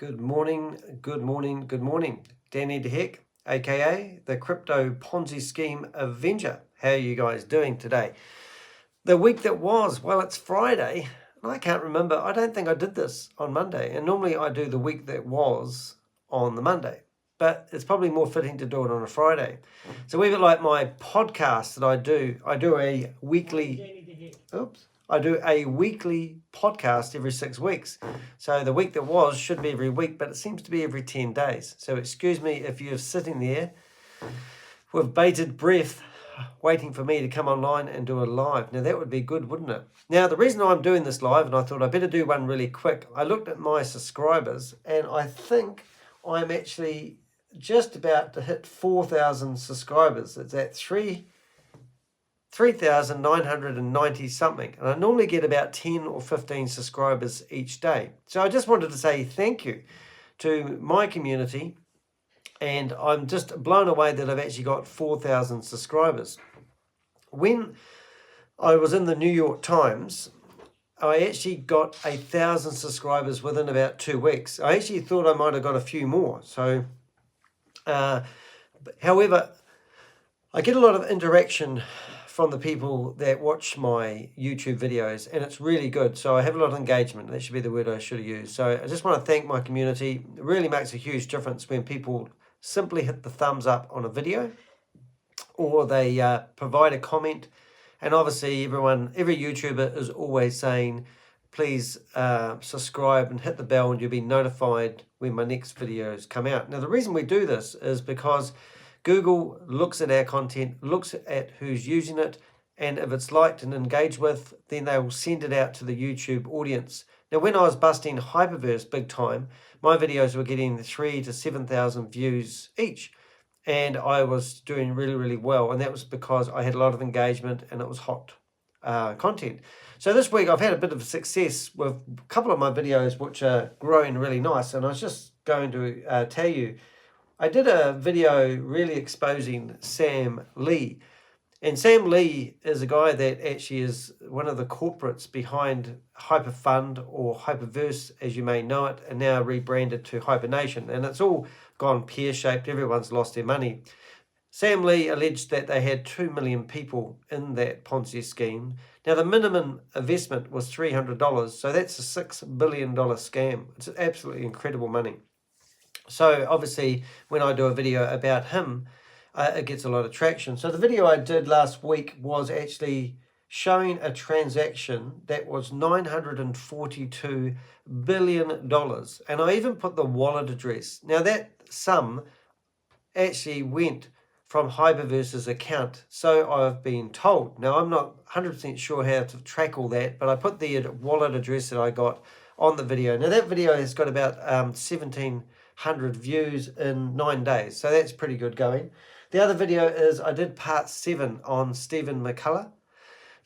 Good morning, good morning, good morning. Danny DeHeck, aka the Crypto Ponzi Scheme Avenger. How are you guys doing today? The week that was, well, it's Friday, and I can't remember. I don't think I did this on Monday, and normally I do the week that was on the Monday, but it's probably more fitting to do it on a Friday. So even like my podcast that I do a weekly, I do a weekly podcast every 6 weeks. So the week that was should be every week, but it seems to be every 10 days. So excuse me if you're sitting there with bated breath waiting for me to come online and do a live. Now that would be good, wouldn't it? Now the reason I'm doing this live, and I thought I better do one really quick, I looked at my subscribers and I think I'm actually just about to hit 4,000 subscribers. It's at 3,990 something, and I normally get about 10 or 15 subscribers each day. So I just wanted to say thank you to my community, and I'm just blown away that I've actually got 4,000 subscribers. When I was in the New York Times, I actually got 1,000 subscribers within about 2 weeks. I actually thought I might have got a few more. So, however, I get a lot of interaction from the people that watch my YouTube videos, and it's really good. So I have a lot of engagement. That should be the word I should have used. So I just want to thank my community. It really makes a huge difference when people simply hit the thumbs up on a video, or they provide a comment. And obviously every YouTuber is always saying, please subscribe and hit the bell and you'll be notified when my next videos come out. Now the reason we do this is because Google looks at our content, looks at who's using it, and if it's liked and engaged with, then they will send it out to the YouTube audience. Now, when I was busting Hyperverse big time, my videos were getting 3,000 to 7,000 views each, and I was doing really, really well, and that was because I had a lot of engagement and it was hot content. So this week I've had a bit of success with a couple of my videos which are growing really nice, and I was just going to tell you, I did a video really exposing Sam Lee. And Sam Lee is a guy that actually is one of the corporates behind Hyperfund, or Hyperverse as you may know it, and now rebranded to Hypernation. And it's all gone pear-shaped. Everyone's lost their money. Sam Lee alleged that they had 2 million people in that Ponzi scheme. Now, the minimum investment was $300, so that's a $6 billion scam. It's absolutely incredible money. So obviously when I do a video about him, it gets a lot of traction. So the video I did last week was actually showing a transaction that was $942 billion. And I even put the wallet address. Now that sum actually went from Hyperverse's account, so I've been told. Now I'm not 100% sure how to track all that, but I put the wallet address that I got on the video. Now that video has got about 1,700 views in 9 days, so that's pretty good going. The other video is I did part 7 on Stephen McCullough.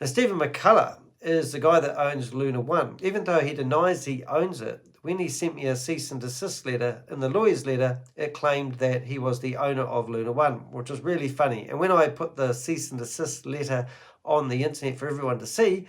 Now Stephen McCullough is the guy that owns Luna One. Even though he denies he owns it, when he sent me a cease and desist letter, in the lawyer's letter, it claimed that he was the owner of Luna One, which was really funny. And when I put the cease and desist letter on the internet for everyone to see,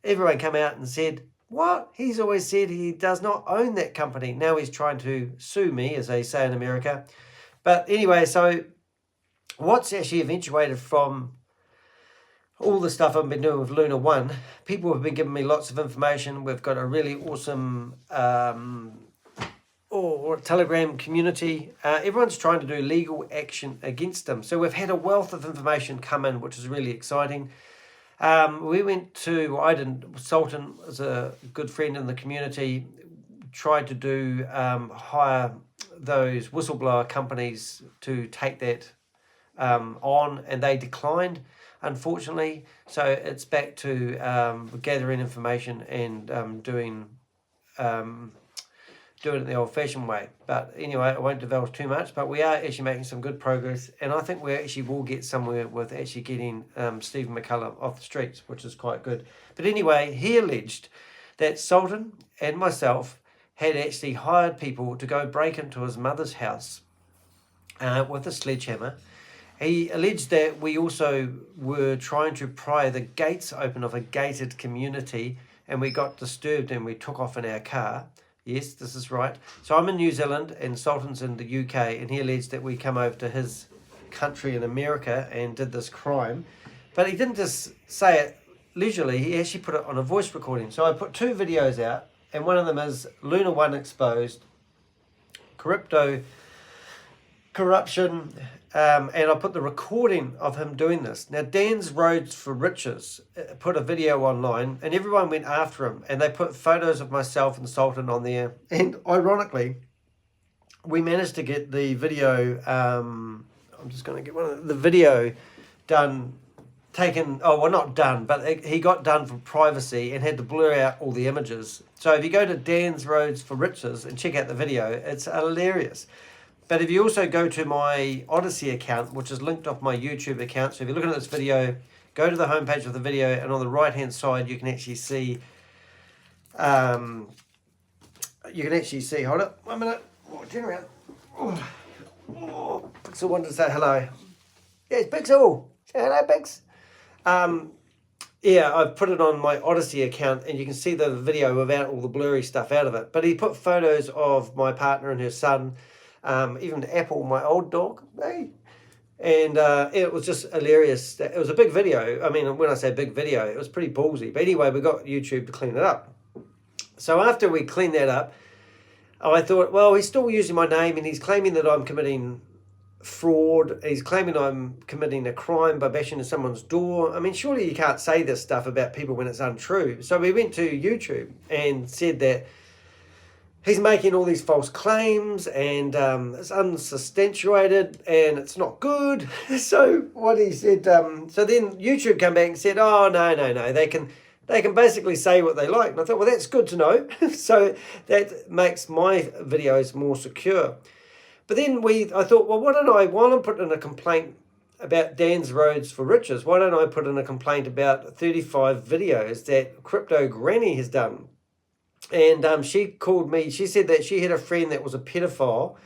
everyone came out and said, what? He's always said he does not own that company. Now he's trying to sue me, as they say in America. But anyway, so what's actually eventuated from all the stuff I've been doing with Luna One, people have been giving me lots of information. We've got a really awesome Telegram community. Everyone's trying to do legal action against them. So we've had a wealth of information come in, which is really exciting. We went to, Sultan is a good friend in the community, tried to do hire those whistleblower companies to take that on, and they declined, unfortunately. So it's back to gathering information and doing it the old-fashioned way. But anyway, I won't divulge too much, but we are actually making some good progress, and I think we actually will get somewhere with actually getting Stephen McCullough off the streets, which is quite good. But anyway, he alleged that Sultan and myself had actually hired people to go break into his mother's house with a sledgehammer. He alleged that we also were trying to pry the gates open of a gated community, and we got disturbed and we took off in our car. Yes, this is right. So I'm in New Zealand and Sultan's in the UK, and he alleged that we come over to his country in America and did this crime. But he didn't just say it leisurely, he actually put it on a voice recording. So I put 2 videos out, and one of them is Luna 1 exposed, crypto corruption, and I put the recording of him doing this. Now, Dan's Roads for Riches put a video online, and everyone went after him, and they put photos of myself and Sultan on there. And ironically, we managed to get the video, I'm just going to get one of the video done, taken, oh, well, not done, but he got done for privacy and had to blur out all the images. So if you go to Dan's Roads for Riches and check out the video, it's hilarious. But if you also go to my Odyssey account, which is linked off my YouTube account, so if you're looking at this video, go to the homepage of the video, and on the right-hand side, you can actually see, hold it, 1 minute, turn around. Pixel wanted to say hello. Yes, Pixel, say hello, Pix. Yeah, I've put it on my Odyssey account, and you can see the video without all the blurry stuff out of it. But he put photos of my partner and her son, even Apple, my old dog, hey. And it was just hilarious. It was a big video. I mean, when I say big video, it was pretty ballsy. But anyway, we got YouTube to clean it up. So after we cleaned that up, I thought, well, he's still using my name, and he's claiming that I'm committing fraud. He's claiming I'm committing a crime by bashing into someone's door. I mean, surely you can't say this stuff about people when it's untrue. So we went to YouTube and said that he's making all these false claims, and it's unsubstantiated, and it's not good. So what he said, so then YouTube came back and said, oh, no, they can basically say what they like. And I thought, well, that's good to know. So that makes my videos more secure. But then I thought, well, while I'm putting in a complaint about Dan's Roads for Riches, why don't I put in a complaint about 35 videos that Crypto Granny has done? And she called me. She said that she had a friend that was a pedophile,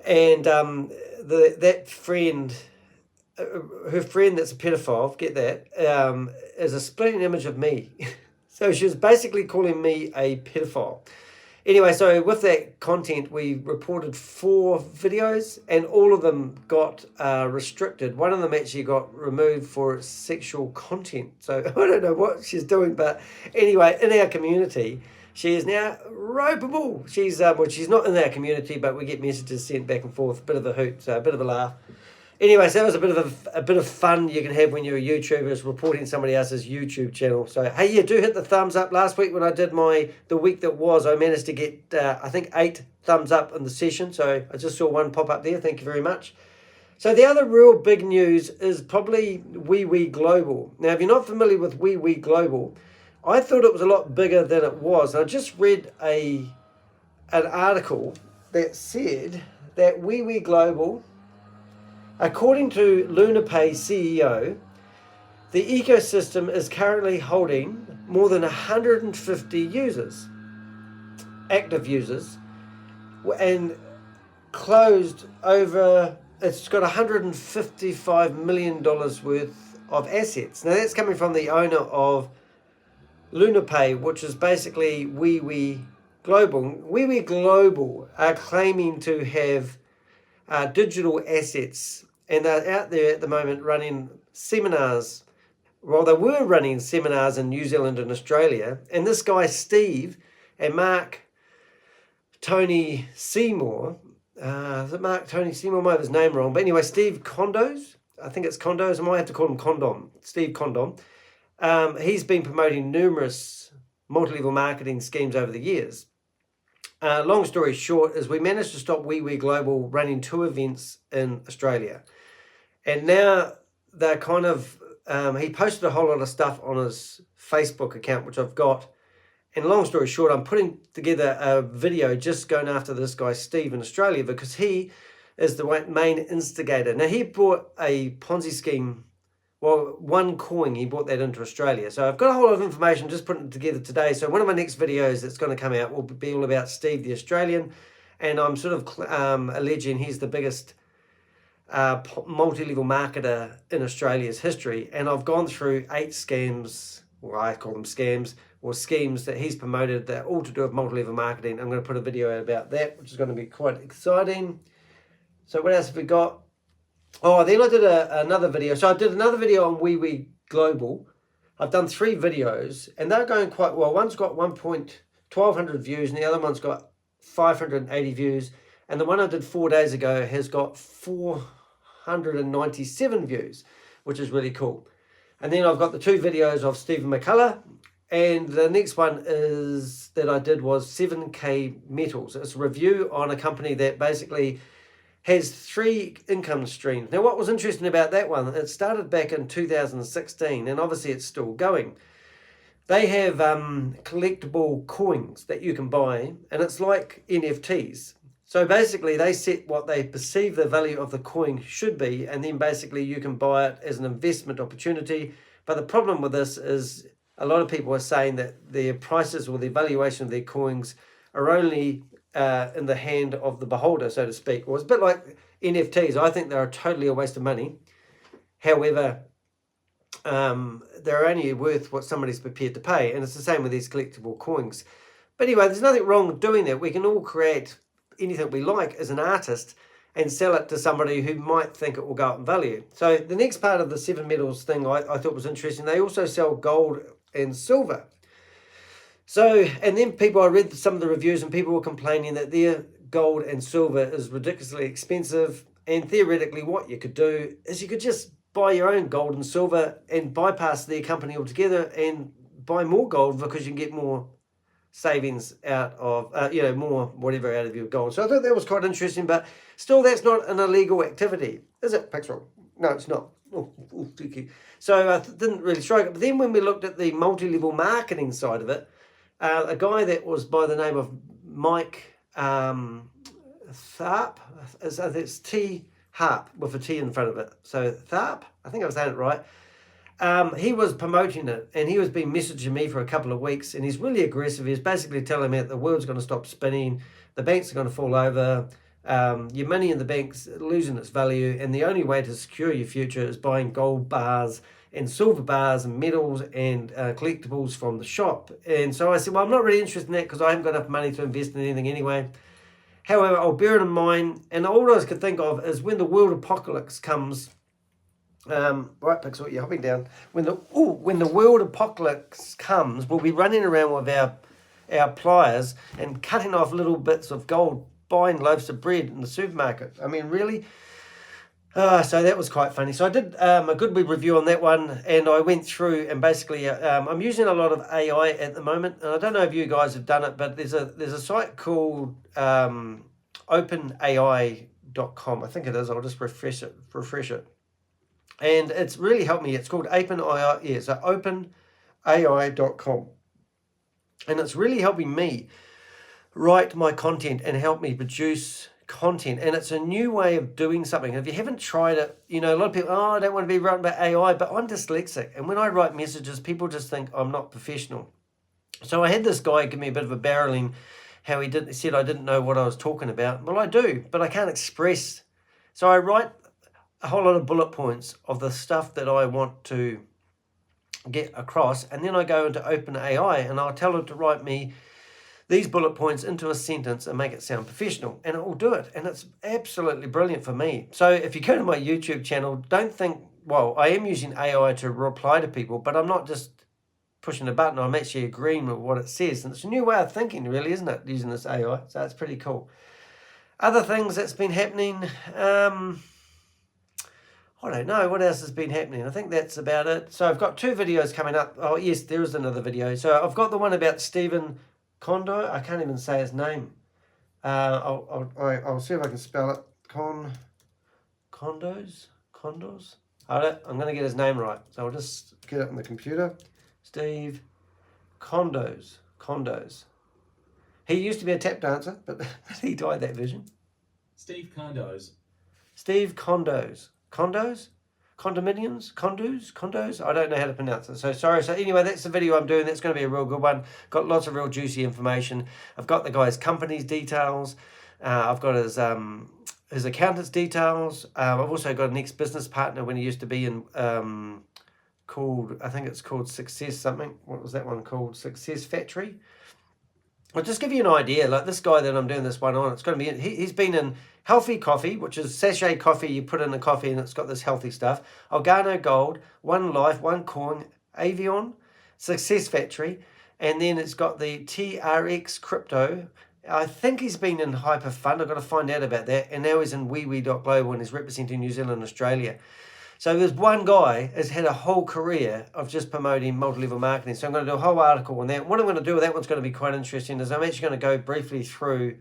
and that friend, her friend that's a pedophile, get that, is a splitting image of me. So she was basically calling me a pedophile. Anyway, so with that content, we reported 4 videos, and all of them got restricted. One of them actually got removed for sexual content. So I don't know what she's doing, but anyway, in our community, she is now ropeable. She's she's not in our community, but we get messages sent back and forth, bit of a hoot, so a bit of a laugh. Anyway, so that was a bit of fun you can have when you're a YouTuber, is reporting somebody else's YouTube channel. So hey, yeah, do hit the thumbs up. Last week when I did the week that was, I managed to get I think 8 thumbs up in the session. So I just saw one pop up there. Thank you very much. So the other real big news is probably wewe.Global. Now, if you're not familiar with wewe.Global, I thought it was a lot bigger than it was. I just read an article that said that wewe.Global, according to LunaPay CEO, the ecosystem is currently holding more than 150 users, active users, and closed over, it's got $155 million worth of assets. Now that's coming from the owner of LunaPay, which is basically wewe.Global. wewe.Global are claiming to have digital assets, and they're out there at the moment running seminars. Well, they were running seminars in New Zealand and Australia, and this guy Steve and Mark Tony Seymour, is it Mark Tony Seymour? I might have his name wrong, but anyway, Steve Condos, I think it's Condos, I might have to call him Condom, Steve Condom. He's been promoting numerous multi-level marketing schemes over the years. Long story short is we managed to stop wewe.Global running 2 events in Australia. And now they're kind of, he posted a whole lot of stuff on his Facebook account, which I've got. And long story short, I'm putting together a video just going after this guy, Steve, in Australia, because he is the main instigator. Now, he brought a Ponzi scheme, well, OneCoin, he brought that into Australia. So I've got a whole lot of information, just putting it together today. So one of my next videos that's going to come out will be all about Steve, the Australian. And I'm sort of alleging he's the biggest multi-level marketer in Australia's history. And I've gone through 8 scams, or I call them scams, or schemes that he's promoted that are all to do with multi-level marketing. I'm going to put a video out about that, which is going to be quite exciting. So what else have we got? Oh, then I did another video. So I did another video on wewe.Global. I've done 3 videos, and they're going quite well. One's got 1,200 views, and the other one's got 580 views. And the one I did 4 days ago has got 497 views, which is really cool. And then I've got the 2 videos of Stephen McCullough, and the next one is that I did was 7K Metals. It's a review on a company that basically has 3 income streams. Now, what was interesting about that one, it started back in 2016, and obviously it's still going. They have collectible coins that you can buy, and it's like NFTs. So basically, they set what they perceive the value of the coin should be, and then basically you can buy it as an investment opportunity. But the problem with this is a lot of people are saying that their prices or the valuation of their coins are only in the hand of the beholder, so to speak. Or it's a bit like NFTs. I think they're totally a waste of money. However, they're only worth what somebody's prepared to pay, and it's the same with these collectible coins. But anyway, there's nothing wrong with doing that. We can all create anything we like as an artist and sell it to somebody who might think it will go up in value. So the next part of the 7 metals thing I thought was interesting. They also sell gold and silver. So, and then I read some of the reviews, and people were complaining that their gold and silver is ridiculously expensive, and theoretically what you could do is you could just buy your own gold and silver and bypass their company altogether and buy more gold, because you can get more savings out of, more whatever out of your gold. So I thought that was quite interesting, but still that's not an illegal activity, is it, Pixel? No, it's not. So I didn't really strike it. But then when we looked at the multi-level marketing side of it, a guy that was by the name of Mike Tharp, it's T Harp with a T in front of it. So Tharp, I think I was saying it right. He was promoting it, and he was been messaging me for a couple of weeks, and he's really aggressive. He's basically telling me that the world's going to stop spinning, the banks are going to fall over, your money in the bank's losing its value, and the only way to secure your future is buying gold bars and silver bars and metals and collectibles from the shop. And so I said, well, I'm not really interested in that because I haven't got enough money to invest in anything anyway. However, I'll bear it in mind, and all I could think of is when the world apocalypse comes. Right, Pixel, you're hopping down. When the world apocalypse comes, we'll be running around with our pliers and cutting off little bits of gold, buying loaves of bread in the supermarket. I mean, really? So that was quite funny. So I did a good web review on that one, and I went through and basically I'm using a lot of AI at the moment, and I don't know if you guys have done it, but there's a site called openai.com. I think it is. I'll just refresh it. And it's really helped me. It's called OpenAI. Yeah, so openai.com. And it's really helping me write my content and help me produce content. And it's a new way of doing something. If you haven't tried it, a lot of people, I don't want to be written by AI, but I'm dyslexic. And when I write messages, people just think I'm not professional. So I had this guy give me a bit of a barreling, how he said I didn't know what I was talking about. Well, I do, but I can't express. So I write a whole lot of bullet points of the stuff that I want to get across, and then I go into OpenAI and I'll tell it to write me these bullet points into a sentence and make it sound professional, and it will do it, and it's absolutely brilliant for me. So if you go to my YouTube channel, don't think, well, I am using AI to reply to people, but I'm not just pushing a button, I'm actually agreeing with what it says, and it's a new way of thinking, really, isn't it, using this AI? So it's pretty cool. Other things that's been happening, I don't know what else has been happening. I think that's about it. So I've got 2 videos coming up. Oh, yes, there is another video. So I've got the one about Stephen Kondo. I can't even say his name. I'll see if I can spell it. Condos? I'm going to get his name right. So I'll just get it on the computer. Steve Condos. He used to be a tap dancer, but he died that vision. Steve Condos. Condos? I don't know how to pronounce it. So sorry. So anyway, that's the video I'm doing. That's going to be a real good one. Got lots of real juicy information. I've got the guy's company's details. I've got his accountant's details. I've also got an ex-business partner when he used to be in called, I think it's called Success something. What was that one called? Success Factory. I'll just give you an idea. Like this guy that I'm doing this one on, it's going to be, he's been in Healthy Coffee, which is sachet coffee. You put in the coffee and it's got this healthy stuff. Organo Gold, One Life, One Coin, Avion, Success Factory, and then it's got the TRX Crypto. I think he's been in Hyper Fund. I've got to find out about that. And now he's in wewe.Global and he's representing New Zealand and Australia. So there's one guy has had a whole career of just promoting multi-level marketing. So I'm going to do a whole article on that. What I'm going to do with that one's going to be quite interesting is I'm actually going to go briefly through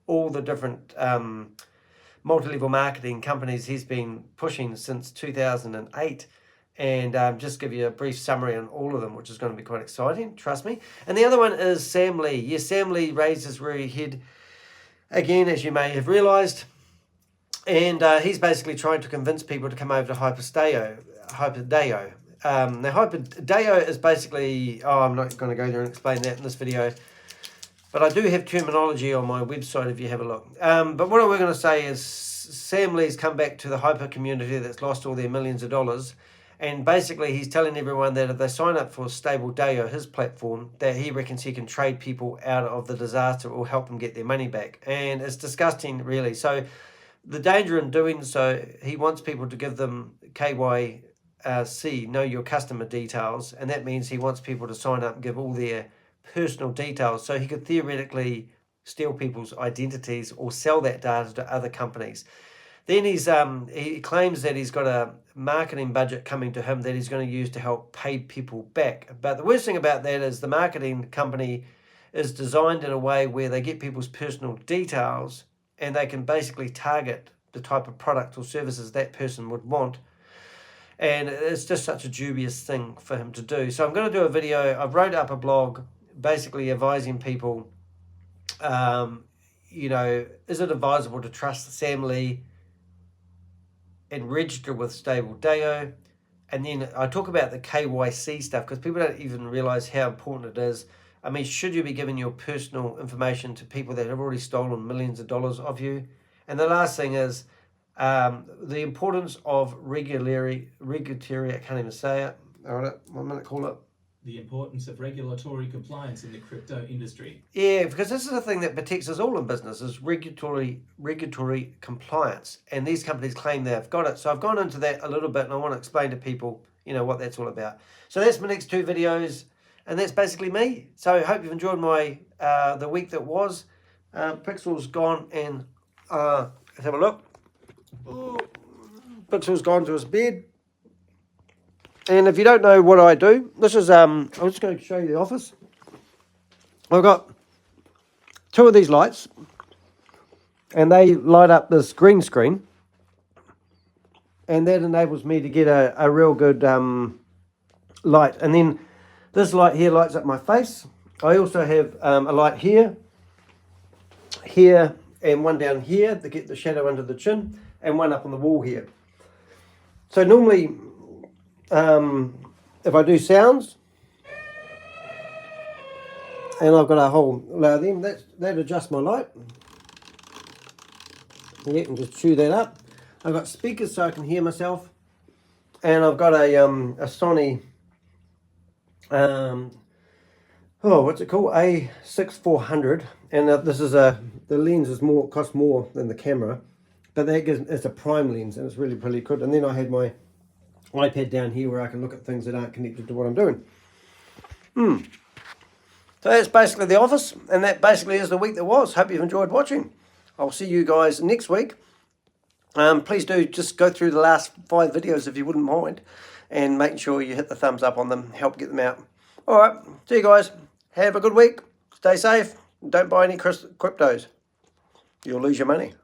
all the different multi-level marketing companies he's been pushing since 2008. And just give you a brief summary on all of them, which is going to be quite exciting, trust me. And the other one is Sam Lee. Yes, Sam Lee raised his rear head again, as you may have realised. And he's basically trying to convince people to come over to Hyperdeo. Now, Hyperdeo is basically, I'm not going to go there and explain that in this video, but I do have terminology on my website if you have a look. But what we're going to say is Sam Lee's come back to the hyper community that's lost all their millions of dollars. And basically, he's telling everyone that if they sign up for Stable Deo, his platform, that he reckons he can trade people out of the disaster or help them get their money back. And it's disgusting, really. So the danger in doing so, he wants people to give them KYC, know your customer details. And that means he wants people to sign up and give all their personal details. So he could theoretically steal people's identities or sell that data to other companies. Then he claims that he's got a marketing budget coming to him that he's going to use to help pay people back. But the worst thing about that is the marketing company is designed in a way where they get people's personal details and they can basically target the type of product or services that person would want. And it's just such a dubious thing for him to do. So I'm going to do a video. I've wrote up a blog basically advising people, you know, is it advisable to trust Sam Lee and register with Stable Deo? And then I talk about the KYC stuff because people don't even realize how important it is. I mean, should you be giving your personal information to people that have already stolen millions of dollars of you? And the last thing is the importance of regulatory, I can't even say it. All right, 1 minute, call it. The importance of regulatory compliance in the crypto industry. Yeah, because this is the thing that protects us all in business is regulatory compliance. And these companies claim they've got it. So I've gone into that a little bit and I want to explain to people, you know, what that's all about. So that's my next 2 videos and that's basically me. So I hope you've enjoyed my the week that was. Pixel's gone and let's have a look. Ooh, Pixel's gone to his bed. And if you don't know what I do, this is, I'm just going to show you the office. I've got 2 of these lights, and they light up this green screen, and that enables me to get a real good light. And then this light here lights up my face. I also have a light here, and one down here to get the shadow under the chin, and one up on the wall here. So normally, if I do sounds, and I've got a whole lot of them, that adjusts my light. And you can just chew that up. I've got speakers so I can hear myself, and I've got a Sony, what's it called? A6400, and this is the lens is costs more than the camera, but that gives it's a prime lens, and it's really pretty good. And then I had my iPad down here where I can look at things that aren't connected to what I'm doing. So that's basically the office, and that basically is the week that was. Hope you've enjoyed watching. I'll see you guys next week. Please do just go through the last 5 videos if you wouldn't mind, and make sure you hit the thumbs up on them, help get them out. All right, see you guys. Have a good week. Stay safe. Don't buy any cryptos. You'll lose your money.